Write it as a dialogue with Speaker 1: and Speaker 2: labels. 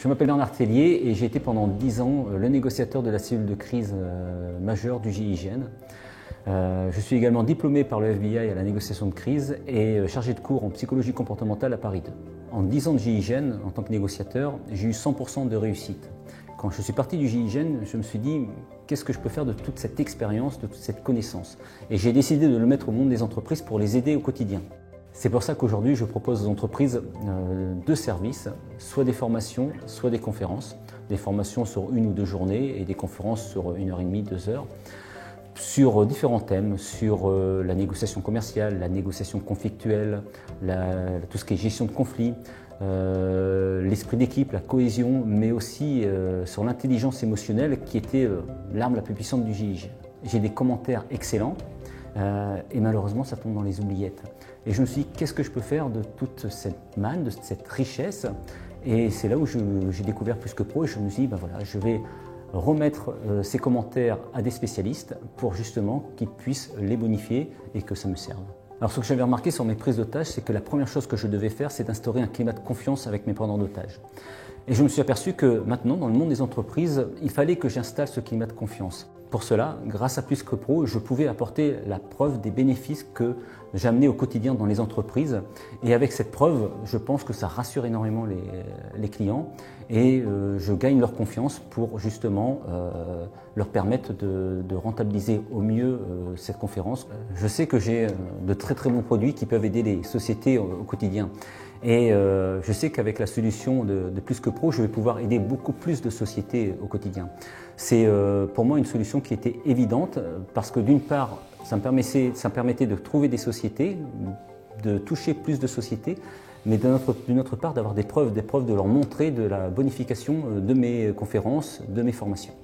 Speaker 1: Je m'appelle Bernard Tellier et j'ai été pendant 10 ans le négociateur de la cellule de crise majeure du GIGN. Je suis également diplômé par le FBI à la négociation de crise et chargé de cours en psychologie comportementale à Paris 2. En 10 ans de GIGN, en tant que négociateur, j'ai eu 100% de réussite. Quand je suis parti du GIGN, je me suis dit qu'est-ce que je peux faire de toute cette expérience, de toute cette connaissance. Et j'ai décidé de le mettre au monde des entreprises pour les aider au quotidien. C'est pour ça qu'aujourd'hui, je propose aux entreprises deux services, soit des formations, soit des conférences. Des formations sur 1 ou 2 journées et des conférences sur 1h30, 2 heures, sur différents thèmes, sur la négociation commerciale, la négociation conflictuelle, tout ce qui est gestion de conflits, l'esprit d'équipe, la cohésion, mais aussi sur l'intelligence émotionnelle qui était l'arme la plus puissante du GIGN. J'ai des commentaires excellents. Et malheureusement, ça tombe dans les oubliettes. Et je me suis dit, qu'est-ce que je peux faire de toute cette manne, de cette richesse? Et c'est là où j'ai découvert Plus que Pro et je me suis dit, ben voilà, je vais remettre ces commentaires à des spécialistes pour justement qu'ils puissent les bonifier et que ça me serve. Alors ce que j'avais remarqué sur mes prises d'otages, c'est que la première chose que je devais faire, c'est d'instaurer un climat de confiance avec mes preneurs d'otages. Et je me suis aperçu que maintenant, dans le monde des entreprises, il fallait que j'installe ce climat de confiance. Pour cela, grâce à Plus que Pro, je pouvais apporter la preuve des bénéfices que j'amenais au quotidien dans les entreprises. Et avec cette preuve, je pense que ça rassure énormément les clients et je gagne leur confiance pour justement leur permettre de rentabiliser au mieux cette conférence. Je sais que j'ai de très très bons produits qui peuvent aider les sociétés au quotidien. Et je sais qu'avec la solution de Plus que Pro, je vais pouvoir aider beaucoup plus de sociétés au quotidien. C'est pour moi une solution qui était évidente parce que d'une part, ça me permettait de trouver des sociétés, de toucher plus de sociétés, mais d'une autre part d'avoir des preuves de leur montrer de la bonification de mes conférences, de mes formations.